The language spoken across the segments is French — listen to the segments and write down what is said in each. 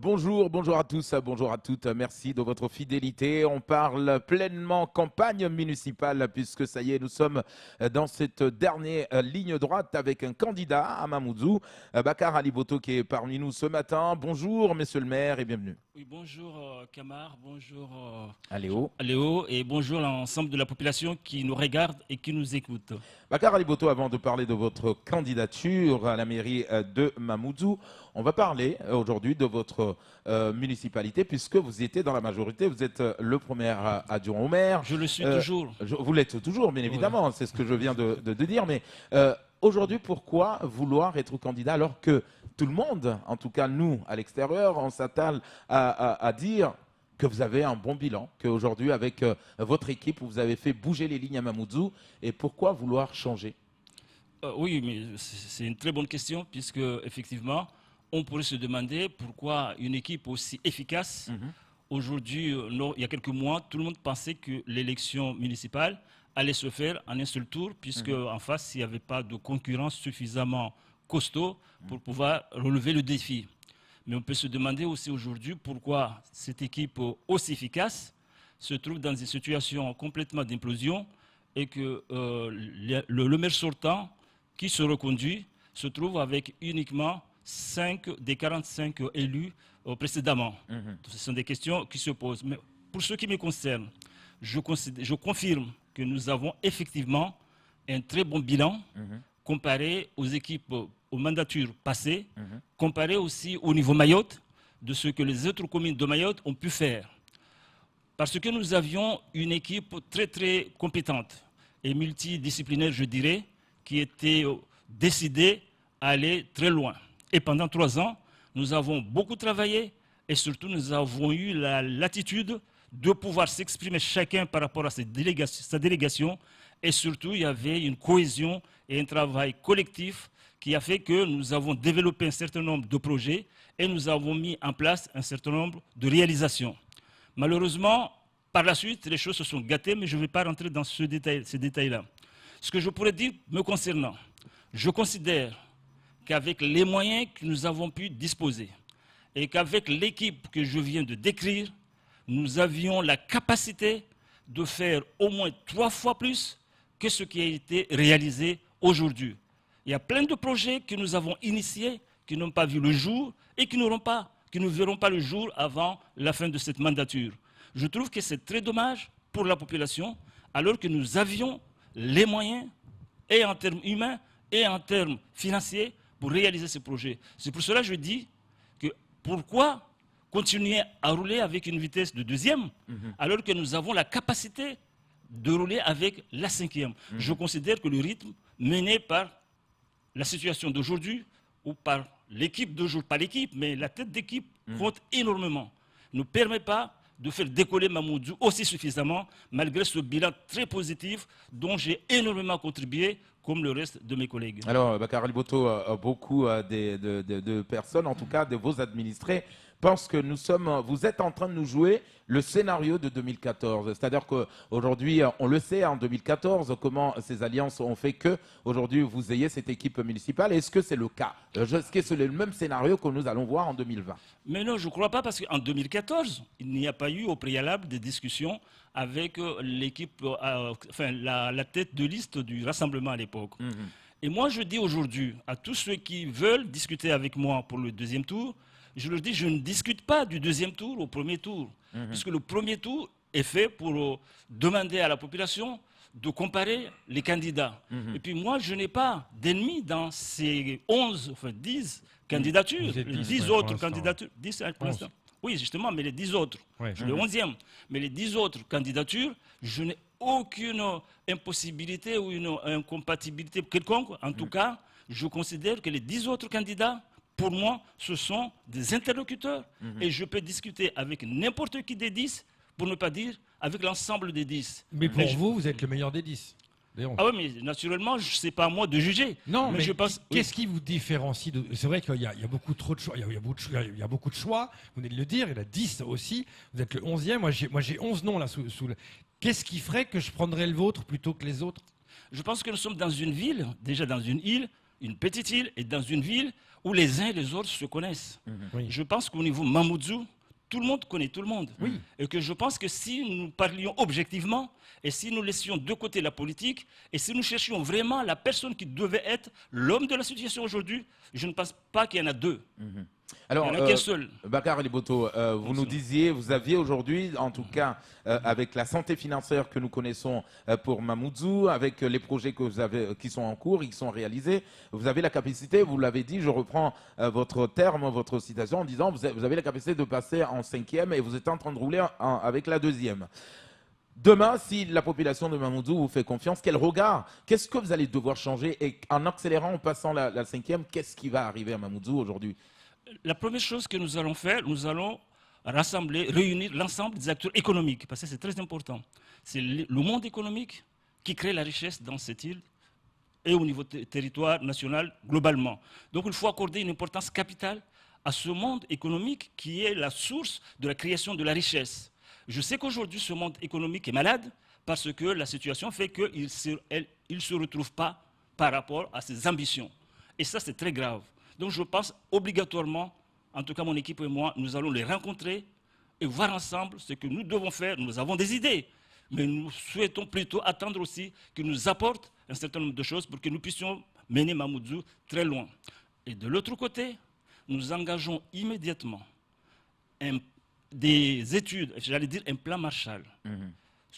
Bonjour à tous, bonjour à toutes. Merci de votre fidélité. On parle pleinement campagne municipale puisque ça y est, nous sommes dans cette dernière ligne droite avec un candidat à Mamoudzou, Bakar Ali Boto, qui est parmi nous ce matin. Bonjour, monsieur le maire, et bienvenue. Oui, bonjour Kamar, bonjour Léo, et bonjour l'ensemble de la population qui nous regarde et qui nous écoute. Bakar Ali Boto, avant de parler de votre candidature à la mairie de Mamoudzou, on va parler aujourd'hui de votre municipalité puisque vous étiez dans la majorité, vous êtes le premier adjoint au maire. Je le suis toujours. Vous l'êtes toujours, bien évidemment, c'est ce que je viens de dire, mais aujourd'hui, pourquoi vouloir être candidat alors que tout le monde, en tout cas nous, à l'extérieur, on s'attale à dire que vous avez un bon bilan, qu'aujourd'hui, avec votre équipe, vous avez fait bouger les lignes à Mamoudzou, et pourquoi vouloir changer? Oui, mais c'est une très bonne question, puisque effectivement, on pourrait se demander pourquoi une équipe aussi efficace. Aujourd'hui, il y a quelques mois, tout le monde pensait que l'élection municipale allait se faire en un seul tour, puisque en face, il n'y avait pas de concurrence suffisamment costaud pour pouvoir relever le défi. Mais on peut se demander aussi aujourd'hui pourquoi cette équipe aussi efficace se trouve dans une situation complètement d'implosion et que le maire sortant qui se reconduit se trouve avec uniquement 5 des 45 élus précédemment. Ce sont des questions qui se posent. Mais pour ce qui me concerne, je confirme que nous avons effectivement un très bon bilan comparé aux équipes, aux mandatures passées, comparé aussi au niveau Mayotte, de ce que les autres communes de Mayotte ont pu faire. Parce que nous avions une équipe très très compétente et multidisciplinaire, je dirais, qui était décidée à aller très loin. Et pendant 3 ans, nous avons beaucoup travaillé et surtout nous avons eu la latitude de pouvoir s'exprimer chacun par rapport à sa délégation. Et surtout, il y avait une cohésion et un travail collectif qui a fait que nous avons développé un certain nombre de projets et nous avons mis en place un certain nombre de réalisations. Malheureusement, par la suite, les choses se sont gâtées, mais je ne vais pas rentrer dans ces détails-là. Ce que je pourrais dire me concernant, je considère qu'avec les moyens que nous avons pu disposer et qu'avec l'équipe que je viens de décrire, nous avions la capacité de faire au moins 3 fois plus que ce qui a été réalisé aujourd'hui. Il y a plein de projets que nous avons initiés, qui n'ont pas vu le jour et qui ne verront pas le jour avant la fin de cette mandature. Je trouve que c'est très dommage pour la population, alors que nous avions les moyens, et en termes humains, et en termes financiers, pour réaliser ces projets. C'est pour cela que je dis que pourquoi continuer à rouler avec une vitesse de 2e, alors que nous avons la capacité de rouler avec la 5e. Je considère que le rythme mené par la situation d'aujourd'hui ou par l'équipe d'aujourd'hui, pas l'équipe, mais la tête d'équipe compte énormément. Ne permet pas de faire décoller Mamoudzou aussi suffisamment, malgré ce bilan très positif dont j'ai énormément contribué, comme le reste de mes collègues. Alors, Bakar Ali Boto, beaucoup de personnes, en tout cas de vos administrés, pensent que vous êtes en train de nous jouer le scénario de 2014. C'est-à-dire qu'aujourd'hui, on le sait, en 2014, comment ces alliances ont fait que aujourd'hui vous ayez cette équipe municipale. Est-ce que c'est le cas? Est-ce que c'est le même scénario que nous allons voir en 2020? Mais non, je ne crois pas, parce qu'en 2014, il n'y a pas eu au préalable des discussions avec l'équipe, la tête de liste du Rassemblement à l'époque. Et moi, je dis aujourd'hui à tous ceux qui veulent discuter avec moi pour le 2e tour, je leur dis, je ne discute pas du 2e tour au 1er tour, puisque le 1er tour est fait pour demander à la population de comparer les candidats. Et puis moi, je n'ai pas d'ennemis dans ces 10 candidatures, les 10 autres candidatures. 10 pour l'instant. Oui, justement, mais les 10 autres, je suis le 11e, mais les 10 autres candidatures, je n'ai aucune impossibilité ou une incompatibilité quelconque. En tout cas, je considère que les 10 autres candidats, pour moi, ce sont des interlocuteurs. Et je peux discuter avec n'importe qui des 10, pour ne pas dire avec l'ensemble des 10. Mais pour vous, vous êtes le meilleur des 10. Ah oui, mais naturellement, ce n'est pas à moi de juger. Non, mais je pense. Qu'est-ce qui vous différencie C'est vrai qu'il y a beaucoup trop de choix. Il y a beaucoup de choix. Vous venez de le dire. Il y en a 10 aussi. Vous êtes le 11e. Moi, j'ai 11 noms là sous le... Qu'est-ce qui ferait que je prendrais le vôtre plutôt que les autres? Je pense que nous sommes dans une ville, déjà dans une île, une petite île, et dans une ville où les uns et les autres se connaissent. Oui. Je pense qu'au niveau Mamoudzou, tout le monde connaît tout le monde. Oui. Et que je pense que si nous parlions objectivement, et si nous laissions de côté la politique, et si nous cherchions vraiment la personne qui devait être l'homme de la situation aujourd'hui, je ne pense pas qu'il y en a deux. Alors, Il n'y en a qu'un seul. Bakar Liboto, vous nous disiez, vous aviez aujourd'hui, en tout cas, avec la santé financière que nous connaissons pour Mamoudzou, avec les projets que vous avez, qui sont en cours, qui sont réalisés, vous avez la capacité, vous l'avez dit, je reprends votre terme, votre citation en disant, vous avez la capacité de passer en 5e et vous êtes en train de rouler avec la 2e. Demain, si la population de Mamoudzou vous fait confiance, quel regard, qu'est-ce que vous allez devoir changer? Et en accélérant, en passant la 5e, qu'est-ce qui va arriver à Mamoudzou aujourd'hui? La première chose que nous allons faire, nous allons rassembler, réunir l'ensemble des acteurs économiques, parce que c'est très important. C'est le monde économique qui crée la richesse dans cette île et au niveau territoire national globalement. Donc il faut accorder une importance capitale à ce monde économique qui est la source de la création de la richesse. Je sais qu'aujourd'hui, ce monde économique est malade parce que la situation fait qu'il ne se retrouve pas par rapport à ses ambitions. Et ça, c'est très grave. Donc je pense obligatoirement, en tout cas mon équipe et moi, nous allons les rencontrer et voir ensemble ce que nous devons faire. Nous avons des idées, mais nous souhaitons plutôt attendre aussi qu'ils nous apportent un certain nombre de choses pour que nous puissions mener Mamoudzou très loin. Et de l'autre côté, nous engageons immédiatement des études, j'allais dire un plan Marshall,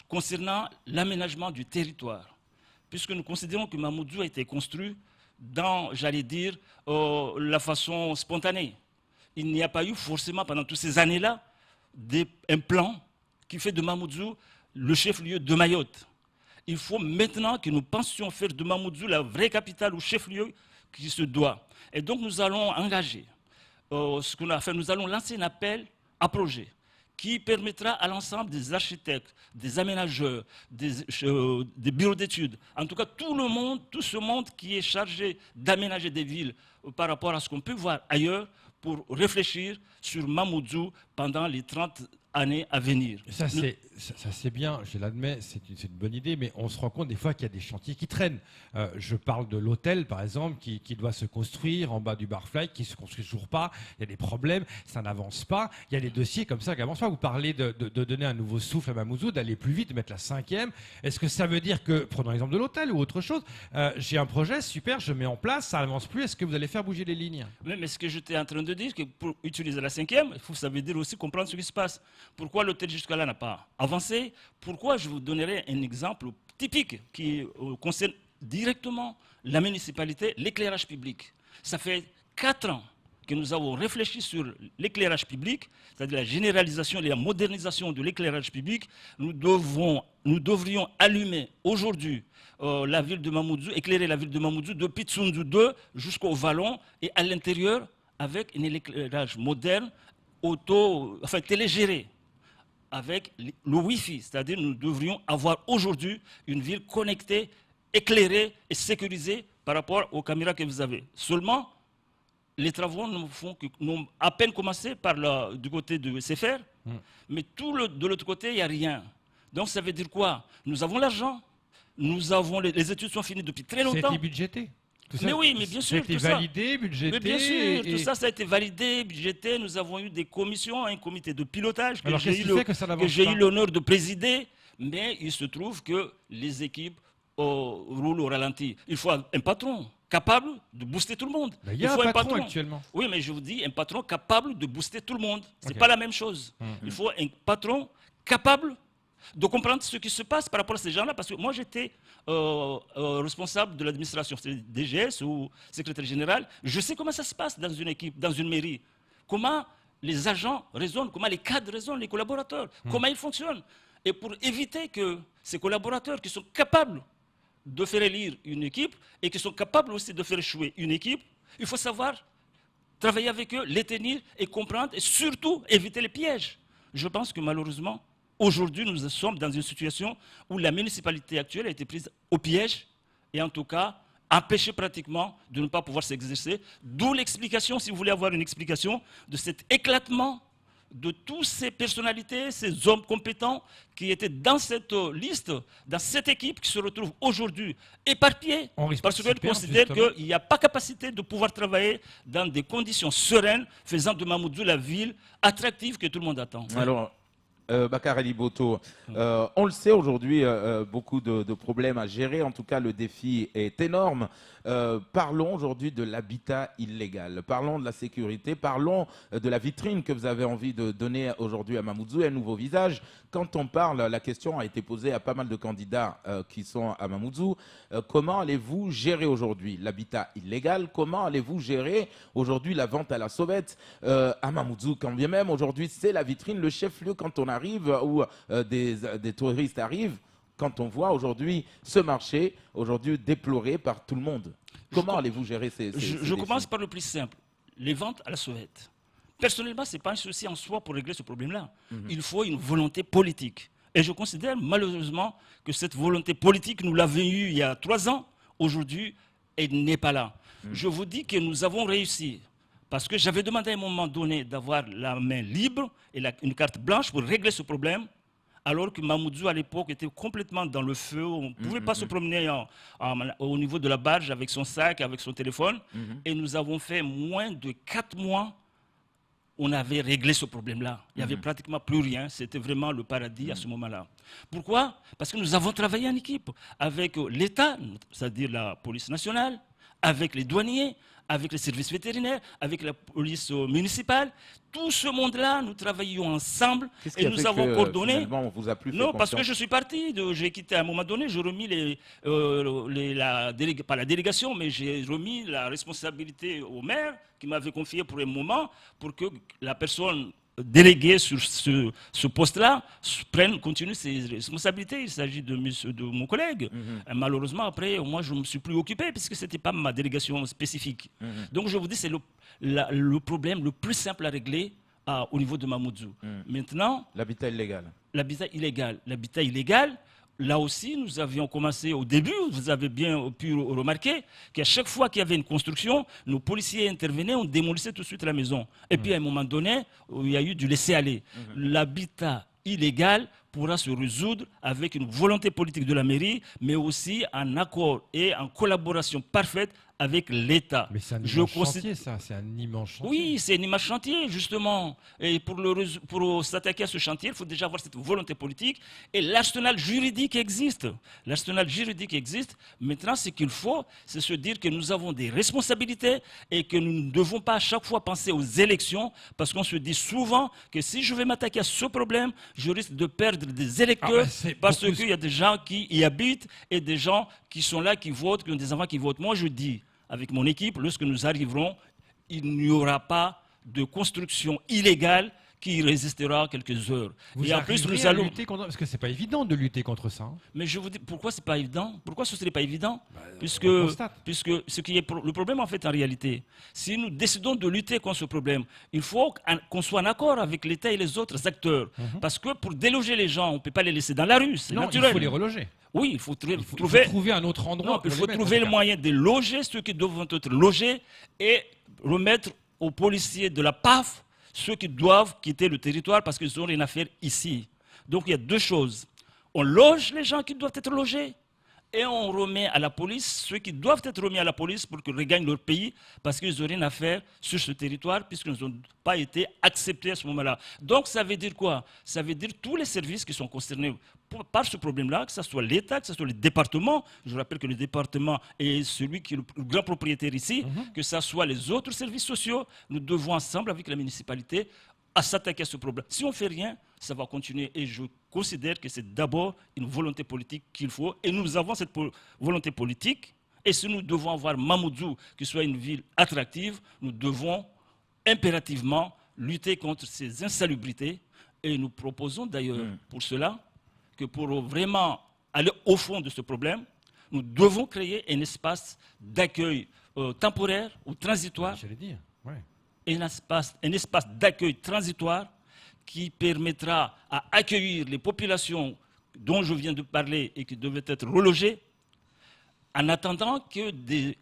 concernant l'aménagement du territoire, puisque nous considérons que Mamoudzou a été construit dans, j'allais dire, la façon spontanée. Il n'y a pas eu forcément pendant toutes ces années-là un plan qui fait de Mamoudzou le chef-lieu de Mayotte. Il faut maintenant que nous pensions faire de Mamoudzou la vraie capitale ou chef-lieu qui se doit. Et donc nous allons engager ce qu'on a fait, nous allons lancer un appel à projet qui permettra à l'ensemble des architectes, des aménageurs, des bureaux d'études, en tout cas tout le monde, tout ce monde qui est chargé d'aménager des villes par rapport à ce qu'on peut voir ailleurs, pour réfléchir sur Mamoudzou pendant les 30 années à venir. Ça, c'est bien, je l'admets, c'est une bonne idée, mais on se rend compte des fois qu'il y a des chantiers qui traînent. Je parle de l'hôtel, par exemple, qui doit se construire en bas du Barfly, qui ne se construit toujours pas. Il y a des problèmes, ça n'avance pas. Il y a des dossiers comme ça qui n'avancent pas. Vous parlez de donner un nouveau souffle à Mamoudzou, d'aller plus vite, de mettre la 5e. Est-ce que ça veut dire que, prenons l'exemple de l'hôtel ou autre chose, j'ai un projet, super, je mets en place, ça n'avance plus, est-ce que vous allez faire bouger les lignes? Mais ce que j'étais en train de dire, que pour utiliser la 5e, ça veut dire aussi comprendre ce qui se passe. Pourquoi l'hôtel jusqu'à là n'a pas avancé? Pourquoi? Je vous donnerai un exemple typique qui concerne directement la municipalité, l'éclairage public. Ça fait 4 ans que nous avons réfléchi sur l'éclairage public, c'est-à-dire la généralisation et la modernisation de l'éclairage public. Nous devrions allumer aujourd'hui la ville de Mamoudzou, éclairer la ville de Mamoudzou depuis Tsundu 2 jusqu'au Vallon et à l'intérieur avec un éclairage moderne, télégéré, avec le Wi-Fi. C'est-à-dire nous devrions avoir aujourd'hui une ville connectée, éclairée et sécurisée par rapport aux caméras que vous avez. Seulement, les travaux n'ont à peine commencé du côté de SFR, mais de l'autre côté, il n'y a rien. Donc ça veut dire quoi? Nous avons l'argent, les études sont finies depuis très longtemps. C'était budgété. Mais oui, mais bien sûr. Ça a été validé, budgété. Mais bien sûr, tout ça, ça a été validé, budgété. Nous avons eu des commissions, un comité de pilotage que j'ai eu l'honneur de présider. Mais il se trouve que les équipes roulent au ralenti. Il faut un patron capable de booster tout le monde. Il y a un patron actuellement. Oui, mais je vous dis, un patron capable de booster tout le monde. Ce n'est pas la même chose. Il faut un patron capable de comprendre ce qui se passe par rapport à ces gens-là, parce que moi j'étais responsable de l'administration, c'est DGS ou secrétaire général, je sais comment ça se passe dans une équipe, dans une mairie, comment les agents raisonnent, comment les cadres raisonnent, les collaborateurs, comment ils fonctionnent. Et pour éviter que ces collaborateurs qui sont capables de faire élire une équipe et qui sont capables aussi de faire échouer une équipe, il faut savoir travailler avec eux, les tenir et comprendre et surtout éviter les pièges. Je pense que malheureusement, aujourd'hui, nous sommes dans une situation où la municipalité actuelle a été prise au piège et en tout cas empêchée pratiquement de ne pas pouvoir s'exercer. D'où l'explication, si vous voulez avoir une explication, de cet éclatement de toutes ces personnalités, ces hommes compétents qui étaient dans cette liste, dans cette équipe qui se retrouve aujourd'hui éparpillée parce qu'elle considère qu'il n'y a pas capacité de pouvoir travailler dans des conditions sereines, faisant de Mamoudzou la ville attractive que tout le monde attend. Alors, Bakar Ali Boto, on le sait aujourd'hui, beaucoup de problèmes à gérer. En tout cas, le défi est énorme. Parlons aujourd'hui de l'habitat illégal. Parlons de la sécurité. Parlons de la vitrine que vous avez envie de donner aujourd'hui à Mamoudzou, un nouveau visage. Quand on parle, la question a été posée à pas mal de candidats qui sont à Mamoudzou. Comment allez-vous gérer aujourd'hui l'habitat illégal? Comment allez-vous gérer aujourd'hui la vente à la sauvette à Mamoudzou? Quand bien même aujourd'hui, c'est la vitrine, le chef-lieu quand on arrive ou des touristes arrivent. Quand on voit aujourd'hui ce marché, aujourd'hui déploré par tout le monde. Comment allez-vous gérer ces Je commence par le plus simple, les ventes à la sauvette. Personnellement, ce n'est pas un souci en soi pour régler ce problème-là. Il faut une volonté politique. Et je considère malheureusement que cette volonté politique, nous l'avions eue il y a 3 ans. Aujourd'hui, elle n'est pas là. Je vous dis que nous avons réussi. Parce que j'avais demandé à un moment donné d'avoir la main libre et une carte blanche pour régler ce problème. Alors que Mamoudzou, à l'époque, était complètement dans le feu. On ne pouvait pas se promener au niveau de la barge avec son sac, avec son téléphone. Et nous avons fait moins de 4 mois. On avait réglé ce problème-là. Il n'y avait pratiquement plus rien. C'était vraiment le paradis à ce moment-là. Pourquoi? Parce que nous avons travaillé en équipe avec l'État, c'est-à-dire la police nationale, avec les douaniers, avec les services vétérinaires, avec la police municipale. Tout ce monde-là, nous travaillions ensemble et nous avons coordonné. On vous a plus non, parce que je suis parti, j'ai quitté à un moment donné, j'ai remis pas la délégation, mais j'ai remis la responsabilité au maire qui m'avait confié pour un moment pour que la personne délégué sur ce poste-là continue ses responsabilités. Il s'agit de mon collègue. Malheureusement, après, moi, je ne me suis plus occupé puisque ce n'était pas ma délégation spécifique. Donc, je vous dis, c'est le problème le plus simple à régler au niveau de Mamoudzou. Maintenant... L'habitat illégal. L'habitat illégal, là aussi, nous avions commencé au début, vous avez bien pu remarquer qu'à chaque fois qu'il y avait une construction, nos policiers intervenaient, on démolissait tout de suite la maison. Et puis à un moment donné, il y a eu du laisser-aller. L'habitat illégal pourra se résoudre avec une volonté politique de la mairie, mais aussi en accord et en collaboration parfaite avec l'État. Mais c'est un immense chantier, ça. C'est un immense chantier. Oui, c'est un immense chantier, justement. Et pour s'attaquer à ce chantier, il faut déjà avoir cette volonté politique. Et l'arsenal juridique existe. L'arsenal juridique existe. Maintenant, ce qu'il faut, c'est se dire que nous avons des responsabilités et que nous ne devons pas à chaque fois penser aux élections, parce qu'on se dit souvent que si je vais m'attaquer à ce problème, je risque de perdre des électeurs parce qu'il y a des gens qui y habitent et des gens qui sont là, qui votent, qui ont des enfants qui votent. Moi, je dis, avec mon équipe, lorsque nous arriverons, il n'y aura pas de construction illégale qui résistera quelques heures. Et en plus, nous allons lutter contre... Parce que c'est pas évident de lutter contre ça. Mais je vous dis, pourquoi c'est pas évident? Pourquoi ce serait pas évident? Puisque ce qui est le problème en fait en réalité, si nous décidons de lutter contre ce problème, il faut qu'on soit en accord avec l'État et les autres acteurs. Parce que pour déloger les gens, on ne peut pas les laisser dans la rue, c'est naturel. Il faut les reloger. Oui, il faut trouver un autre endroit. Non, il faut trouver le moyen de loger ceux qui doivent être logés et remettre aux policiers de la PAF ceux qui doivent quitter le territoire parce qu'ils n'ont rien à faire ici. Donc il y a deux choses. On loge les gens qui doivent être logés et on remet à la police ceux qui doivent être remis à la police pour qu'ils regagnent leur pays parce qu'ils n'ont rien à faire sur ce territoire puisqu'ils n'ont pas été acceptés à ce moment-là. Donc ça veut dire quoi? Ça veut dire tous les services qui sont concernés par ce problème-là, que ce soit l'État, que ce soit le département, je rappelle que le département est celui qui est le grand propriétaire ici, que ce soit les autres services sociaux, nous devons ensemble avec la municipalité à s'attaquer à ce problème. Si on ne fait rien, ça va continuer et je considère que c'est d'abord une volonté politique qu'il faut et nous avons cette volonté politique et si nous devons avoir Mamoudzou qui soit une ville attractive, nous devons impérativement lutter contre ces insalubrités et nous proposons d'ailleurs pour cela que pour vraiment aller au fond de ce problème, nous devons créer un espace d'accueil temporaire ou transitoire. J'allais dire, ouais. Un espace d'accueil transitoire qui permettra à accueillir les populations dont je viens de parler et qui devaient être relogées en attendant que des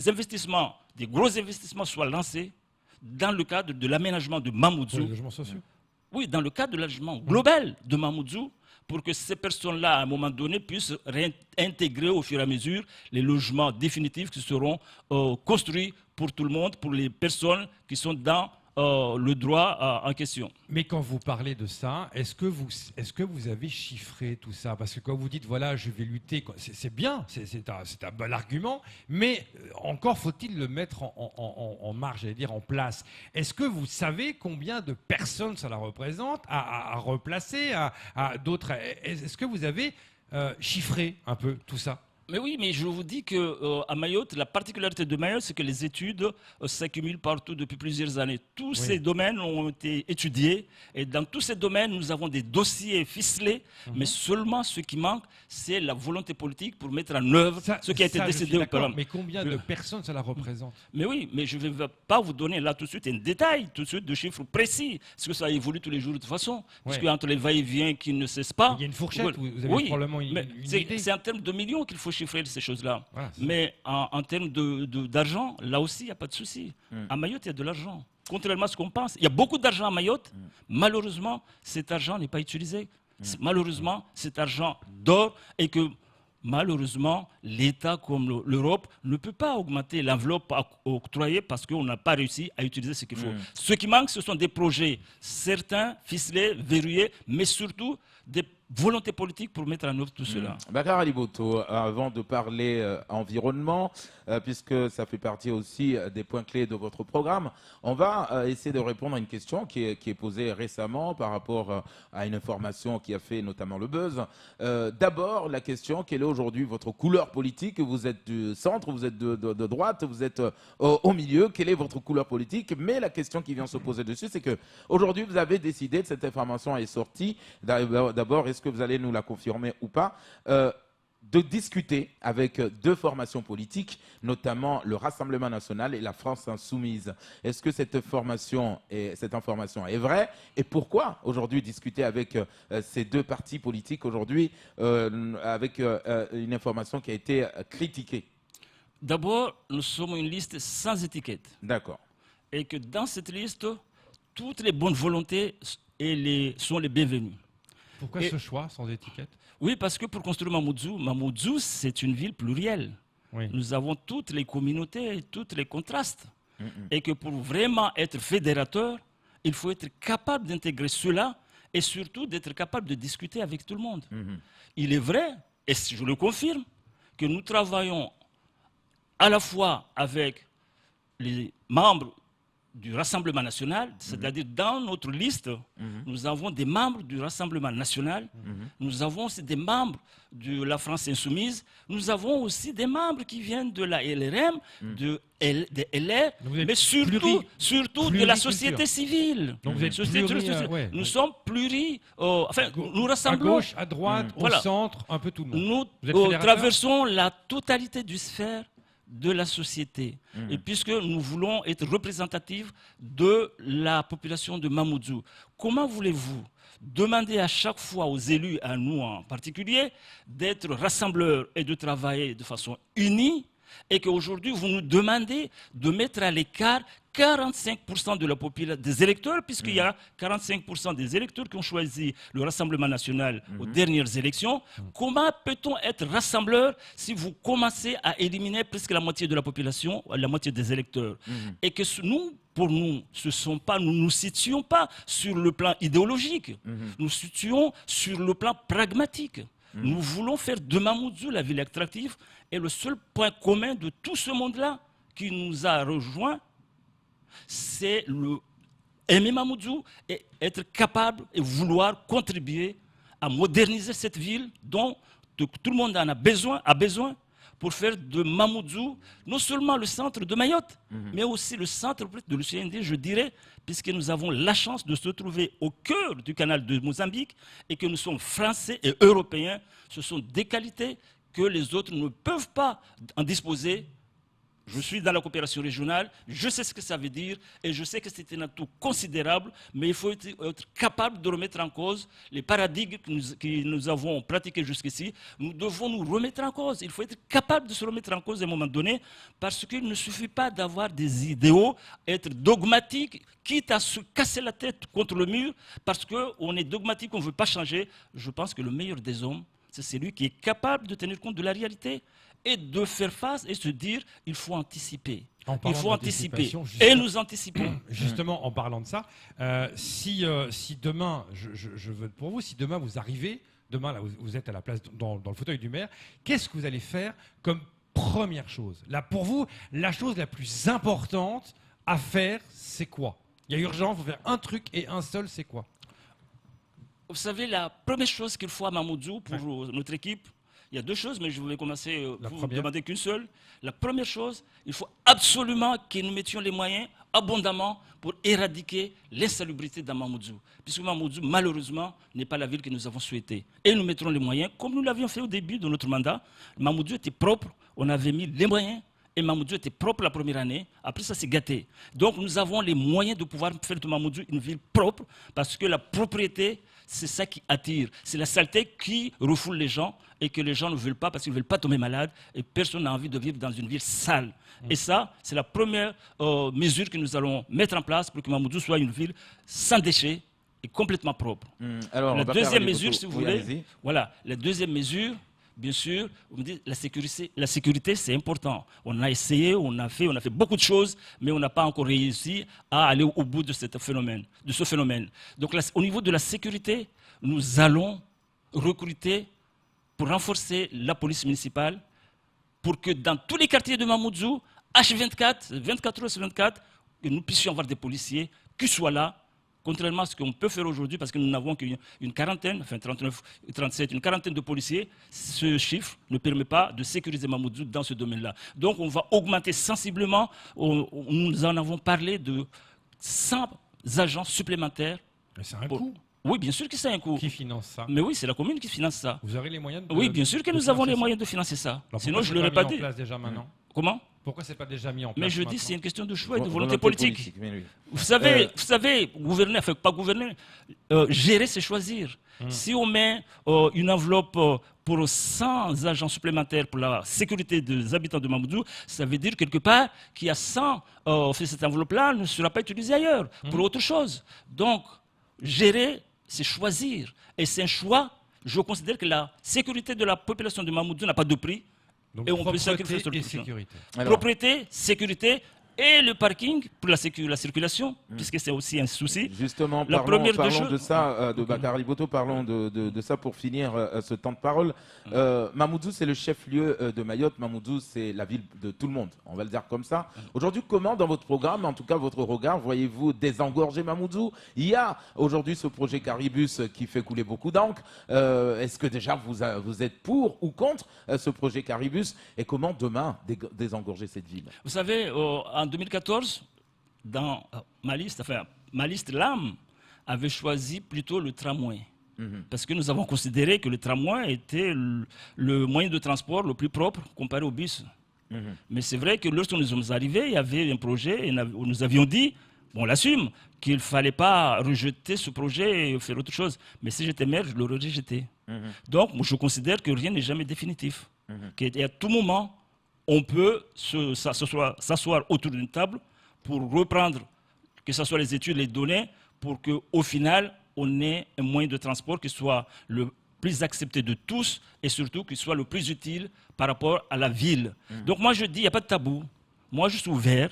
investissements, des gros investissements soient lancés dans le cadre de l'aménagement de Pour Mamoudzou. les logements sociaux. Oui, dans le cadre de l'aménagement global de Mamoudzou, pour que ces personnes-là, à un moment donné, puissent réintégrer au fur et à mesure les logements définitifs qui seront construits pour tout le monde, pour les personnes qui sont dans le droit en question. Mais quand vous parlez de ça, est-ce que vous avez chiffré tout ça? Parce que quand vous dites, voilà, je vais lutter, c'est bien, c'est un bon argument, mais encore faut-il le mettre en marge, j'allais dire en place. Est-ce que vous savez combien de personnes ça la représente à replacer, à d'autres? Est-ce que vous avez chiffré un peu tout ça? Mais oui, mais je vous dis qu'à Mayotte, la particularité de Mayotte, c'est que les études s'accumulent partout depuis plusieurs années. Tous ces domaines ont été étudiés et dans tous ces domaines, nous avons des dossiers ficelés, mais seulement ce qui manque, c'est la volonté politique pour mettre en œuvre ce qui a été décidé auparavant. Mais combien de personnes ça la représente? Mais oui, mais je ne vais pas vous donner là tout de suite un détail, tout de suite de chiffres précis, parce que ça évolue tous les jours de toute façon, puisque entre les va-et-vient qui ne cessent pas... Il y a une fourchette, vous avez probablement une idée. C'est en termes de millions qu'il faut chiffrer ces choses-là. Voilà, mais en termes d'argent, là aussi, il n'y a pas de souci. À Mayotte, il y a de l'argent. Contrairement à ce qu'on pense, il y a beaucoup d'argent à Mayotte. Malheureusement, cet argent n'est pas utilisé. Malheureusement, cet argent dort et que malheureusement, l'État comme l'Europe ne peut pas augmenter l'enveloppe octroyée parce qu'on n'a pas réussi à utiliser ce qu'il faut. Ce qui manque, ce sont des projets, certains ficelés, verrouillés, mais surtout des volontés politiques pour mettre en œuvre tout cela. Bakar Aliboto, avant de parler environnement, puisque ça fait partie aussi des points clés de votre programme, on va essayer de répondre à une question qui est posée récemment par rapport à une information qui a fait notamment le buzz. D'abord, la question, quelle est aujourd'hui votre couleur politique? Vous êtes du centre, vous êtes de droite, vous êtes au milieu, quelle est votre couleur politique? Mais la question qui vient se poser dessus, c'est que aujourd'hui vous avez décidé, cette information est sortie, d'abord, est-ce que vous allez nous la confirmer ou pas, de discuter avec deux formations politiques, notamment le Rassemblement national et la France insoumise. Est-ce que cette information est vraie? Et pourquoi aujourd'hui discuter avec ces deux partis politiques aujourd'hui avec une information qui a été critiquée? D'abord, nous sommes une liste sans étiquette. D'accord. Et que dans cette liste, toutes les bonnes volontés sont les bienvenues. Pourquoi ce choix sans étiquette? Oui, parce que pour construire Mamoudzou, c'est une ville plurielle. Oui. Nous avons toutes les communautés, tous les contrastes. Et que pour vraiment être fédérateur, il faut être capable d'intégrer cela et surtout d'être capable de discuter avec tout le monde. Il est vrai, et je le confirme, que nous travaillons à la fois avec les membres du Rassemblement national, c'est-à-dire dans notre liste, nous avons des membres du Rassemblement national, nous avons aussi des membres de la France insoumise, nous avons aussi des membres qui viennent de la LRM, de LR, mais surtout de la société civile. Donc vous êtes nous sommes nous rassemblons... À gauche, à droite, au centre, un peu tout le monde. Nous traversons la totalité du sphère de la société. Et puisque nous voulons être représentatifs de la population de Mamoudzou, comment voulez-vous demander à chaque fois aux élus, à nous en particulier, d'être rassembleurs et de travailler de façon unie, et qu'aujourd'hui vous nous demandez de mettre à l'écart 45% de la population des électeurs, puisqu'il y a 45% des électeurs qui ont choisi le Rassemblement national aux dernières élections. Comment peut-on être rassembleur si vous commencez à éliminer presque la moitié de la population, la moitié des électeurs? Et que pour nous, nous ne nous situons pas sur le plan idéologique, nous situons sur le plan pragmatique. Nous voulons faire de Mamoudzou la ville attractive, et le seul point commun de tout ce monde-là qui nous a rejoints, c'est aimer Mamoudzou et être capable et vouloir contribuer à moderniser cette ville dont tout le monde a besoin pour faire de Mamoudzou non seulement le centre de Mayotte, mais aussi le centre de l'UCND, je dirais, puisque nous avons la chance de se trouver au cœur du canal de Mozambique et que nous sommes français et européens. Ce sont des qualités que les autres ne peuvent pas en disposer Je suis dans la coopération régionale, je sais ce que ça veut dire et je sais que c'est un atout considérable, mais il faut être capable de remettre en cause les paradigmes que nous avons pratiqués jusqu'ici. Nous devons nous remettre en cause. Il faut être capable de se remettre en cause à un moment donné parce qu'il ne suffit pas d'avoir des idéaux, être dogmatique, quitte à se casser la tête contre le mur parce qu'on est dogmatique, on ne veut pas changer. Je pense que le meilleur des hommes, c'est celui qui est capable de tenir compte de la réalité et de faire face et se dire il faut anticiper. Il faut anticiper. Et nous anticipons. Justement, en parlant de ça, si demain, je veux pour vous, si demain vous arrivez, demain là, vous êtes à la place dans le fauteuil du maire, qu'est-ce que vous allez faire comme première chose? Là, pour vous, la chose la plus importante à faire, c'est quoi? Il y a urgence, il faut faire un truc et un seul, c'est quoi? Vous savez, la première chose qu'il faut à Mamoudzou pour notre équipe, il y a deux choses, mais je voulais commencer pour vous demander qu'une seule. La première chose, il faut absolument que nous mettions les moyens abondamment pour éradiquer l'insalubrité dans Mamoudzou. Puisque Mamoudzou, malheureusement, n'est pas la ville que nous avons souhaitée. Et nous mettrons les moyens, comme nous l'avions fait au début de notre mandat. Mamoudzou était propre, on avait mis les moyens. Et Mamoudzou était propre la première année. Après, ça s'est gâté. Donc, nous avons les moyens de pouvoir faire de Mamoudzou une ville propre parce que la propriété, c'est ça qui attire. C'est la saleté qui refoule les gens et que les gens ne veulent pas parce qu'ils ne veulent pas tomber malades et personne n'a envie de vivre dans une ville sale. Et ça, c'est la première mesure que nous allons mettre en place pour que Mamoudzou soit une ville sans déchets et complètement propre. Alors, la deuxième mesure, si vous voulez, voilà, la deuxième mesure, bien sûr, vous me dites, la sécurité, c'est important. On a essayé, on a fait beaucoup de choses, mais on n'a pas encore réussi à aller au bout de ce phénomène. Donc, au niveau de la sécurité, nous allons recruter pour renforcer la police municipale, pour que dans tous les quartiers de Mamoudzou, H24, 24 heures sur 24, que nous puissions avoir des policiers qui soient là, contrairement à ce qu'on peut faire aujourd'hui, parce que nous n'avons qu'une quarantaine, enfin 39, 37, une quarantaine de policiers, ce chiffre ne permet pas de sécuriser Mamoudzou dans ce domaine-là. Donc on va augmenter sensiblement, nous en avons parlé de 100 agents supplémentaires. Mais c'est un coût. Oui, bien sûr que c'est un coût. Qui finance ça? Mais oui, c'est la commune qui finance ça. Vous aurez les moyens Oui, bien sûr que nous avons les moyens de financer ça. Alors, sinon, je ne l'aurais pas dit. Déjà maintenant Comment? Pourquoi c'est pas déjà mis en place? Mais je dis c'est une question de choix et de volonté politique. Oui. Vous savez, gouverner, enfin pas gouverner, gérer c'est choisir. Si on met une enveloppe pour 100 agents supplémentaires pour la sécurité des habitants de Mamoudzou, ça veut dire quelque part qu'il y a 100, cette enveloppe-là ne sera pas utilisée ailleurs pour autre chose. Donc, gérer, c'est choisir. Et c'est un choix. Je considère que la sécurité de la population de Mamoudzou n'a pas de prix. Donc, et on peut sacrifier sur et sécurité. Alors, propriété, sécurité et le parking pour la circulation, puisque c'est aussi un souci. Justement, La parlons première des de ça, de Bakary Boto, parlons de ça pour finir ce temps de parole. Mamoudzou, c'est le chef-lieu de Mayotte. Mamoudzou, c'est la ville de tout le monde, on va le dire comme ça. Aujourd'hui, comment, dans votre programme, en tout cas votre regard, voyez-vous désengorger Mamoudzou? Il y a aujourd'hui ce projet Caribus qui fait couler beaucoup d'encre. Est-ce que déjà vous êtes pour ou contre ce projet Caribus? Et comment demain désengorger cette ville? Vous savez, en 2014, dans ma liste LAM avait choisi plutôt le tramway. Parce que nous avons considéré que le tramway était le moyen de transport le plus propre comparé au bus. Mais c'est vrai que lorsque nous sommes arrivés, il y avait un projet et nous avions dit, on l'assume, qu'il ne fallait pas rejeter ce projet et faire autre chose. Mais si j'étais maire, je l'aurais rejeté. Donc, moi, je considère que rien n'est jamais définitif. Qu'à tout moment, on peut s'asseoir autour d'une table pour reprendre, que ce soit les études, les données, pour qu'au final, on ait un moyen de transport qui soit le plus accepté de tous et surtout qui soit le plus utile par rapport à la ville. Donc moi, je dis, il n'y a pas de tabou. Moi, je suis ouvert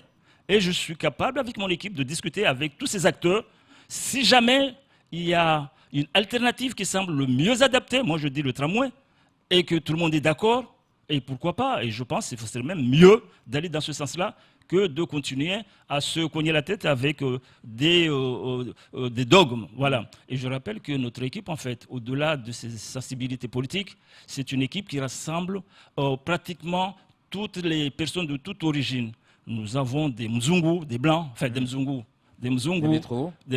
et je suis capable, avec mon équipe, de discuter avec tous ces acteurs. Si jamais il y a une alternative qui semble le mieux adaptée, moi, je dis le tramway, et que tout le monde est d'accord, et pourquoi pas? Et je pense qu'il serait même mieux d'aller dans ce sens-là que de continuer à se cogner la tête avec des dogmes. Voilà. Et je rappelle que notre équipe, en fait, au-delà de ses sensibilités politiques, c'est une équipe qui rassemble pratiquement toutes les personnes de toute origine. Nous avons des Mzungu, des Blancs, enfin des Mzungu. Des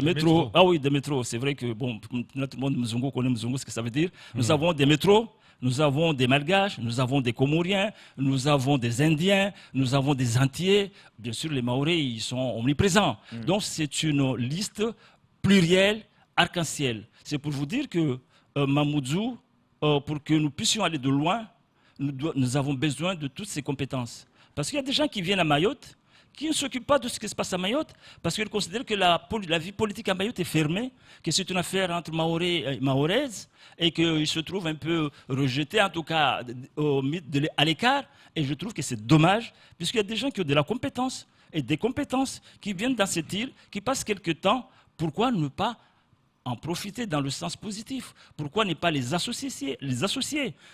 métros. Ah oui, des métros. C'est vrai que, bon, tout le monde Mzungu connaît Mzungu, ce que ça veut dire. Nous avons des métros. Nous avons des Malgaches, nous avons des Comoriens, nous avons des Indiens, nous avons des Antillais. Bien sûr, les Mahorais, ils sont omniprésents. Donc, c'est une liste plurielle, arc-en-ciel. C'est pour vous dire que Mamoudzou, pour que nous puissions aller de loin, nous avons besoin de toutes ces compétences. Parce qu'il y a des gens qui viennent à Mayotte, qui ne s'occupent pas de ce qui se passe à Mayotte, parce qu'ils considèrent que la vie politique à Mayotte est fermée, que c'est une affaire entre Mahorais et Mahoraises, et qu'ils se trouvent un peu rejetés, en tout cas à l'écart. Et je trouve que c'est dommage, puisqu'il y a des gens qui ont de la compétence, et des compétences qui viennent dans cette île, qui passent quelques temps. Pourquoi ne pas en profiter dans le sens positif? Pourquoi ne pas les associer?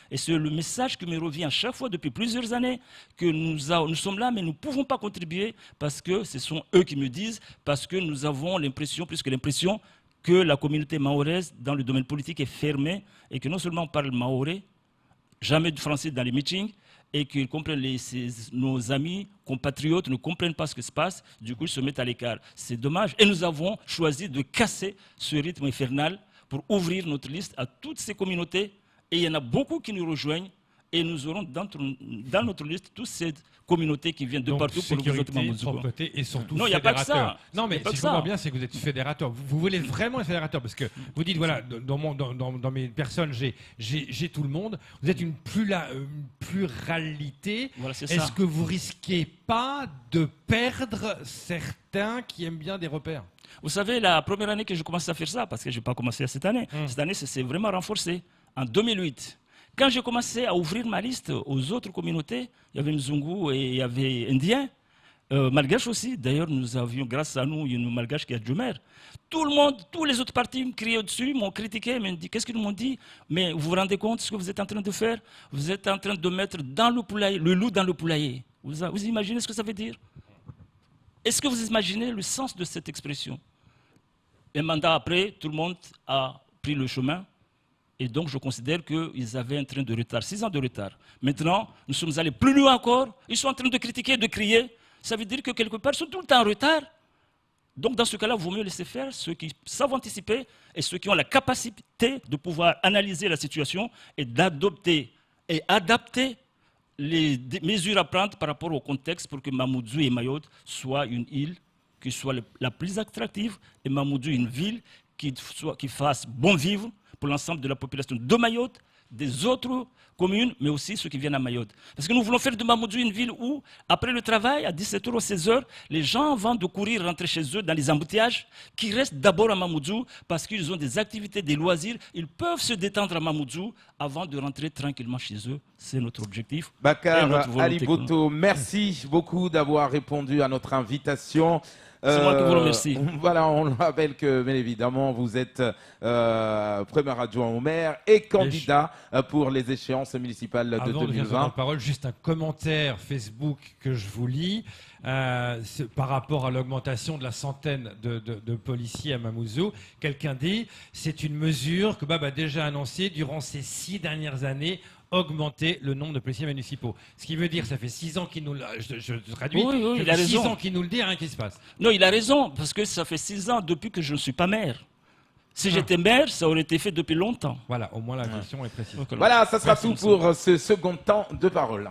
Et c'est le message qui me revient à chaque fois depuis plusieurs années, que nous sommes là, mais nous ne pouvons pas contribuer parce que ce sont eux qui me disent, parce que nous avons l'impression, plus que l'impression, que la communauté mahoraise dans le domaine politique est fermée et que non seulement on parle mahorais, jamais de français dans les meetings, et qu'ils comprennent nos amis, compatriotes ne comprennent pas ce qui se passe, du coup ils se mettent à l'écart. C'est dommage. Et nous avons choisi de casser ce rythme infernal pour ouvrir notre liste à toutes ces communautés. Et il y en a beaucoup qui nous rejoignent. Et nous aurons dans notre liste toutes ces communautés qui viennent de partout pour nous autres Mamoudzou. Et surtout non, il n'y a pas que ça. Non, mais si je comprends bien, c'est que vous êtes fédérateur. Vous voulez vraiment être fédérateur parce que vous dites, voilà, dans mes personnes, j'ai tout le monde. Vous êtes une pluralité. Voilà, Est-ce que vous risquez pas de perdre certains qui aiment bien des repères? Vous savez, la première année que je commençais à faire ça, parce que je n'ai pas commencé cette année, cette année, ça s'est vraiment renforcé. En 2008. Quand j'ai commencé à ouvrir ma liste aux autres communautés, il y avait Mzungu et il y avait Indien, Malgache aussi. D'ailleurs, nous avions, grâce à nous, une Malgache qui est Djumer. Tout le monde, tous les autres partis me criaient au-dessus, m'ont critiqué, m'ont dit, qu'est-ce qu'ils m'ont dit? Mais vous vous rendez compte de ce que vous êtes en train de faire? Vous êtes en train de mettre dans le poulailler, le loup dans le poulailler. Vous imaginez ce que ça veut dire? Est-ce que vous imaginez le sens de cette expression? Un mandat après, tout le monde a pris le chemin. Et donc, je considère qu'ils avaient un train de retard, 6 ans de retard. Maintenant, nous sommes allés plus loin encore. Ils sont en train de critiquer, de crier. Ça veut dire que quelque part, ils sont tout le temps en retard. Donc, dans ce cas-là, il vaut mieux laisser faire ceux qui savent anticiper et ceux qui ont la capacité de pouvoir analyser la situation et d'adopter et adapter les mesures à prendre par rapport au contexte pour que Mamoudzou et Mayotte soient une île qui soit la plus attractive et Mamoudzou une ville qui fasse bon vivre pour l'ensemble de la population de Mayotte, des autres communes, mais aussi ceux qui viennent à Mayotte. Parce que nous voulons faire de Mamoudzou une ville où, après le travail, à 17h ou 16h, les gens, avant de courir, rentrer chez eux dans les embouteillages, qui restent d'abord à Mamoudzou parce qu'ils ont des activités, des loisirs, ils peuvent se détendre à Mamoudzou avant de rentrer tranquillement chez eux. C'est notre objectif. Bakar Ali Boto, merci beaucoup d'avoir répondu à notre invitation. C'est moi qui vous remercie. Voilà, on rappelle que, bien évidemment, vous êtes premier adjoint au maire et candidat pour les échéances municipales de 2020. Parole, juste un commentaire Facebook que je vous lis par rapport à l'augmentation de la centaine de policiers à Mamoudzou. Quelqu'un dit c'est une mesure que Bab a déjà annoncée durant ces 6 dernières années. Augmenter le nombre de policiers municipaux. Ce qui veut dire, ça fait 6 ans qu'il nous je traduis, oui, il a raison. 6 ans qu'il nous le dit, rien qui se passe. Non, il a raison, parce que ça fait 6 ans depuis que je ne suis pas maire. Si j'étais maire, ça aurait été fait depuis longtemps. Voilà, au moins la question est précise. Voilà, ça sera tout pour ce second temps de parole.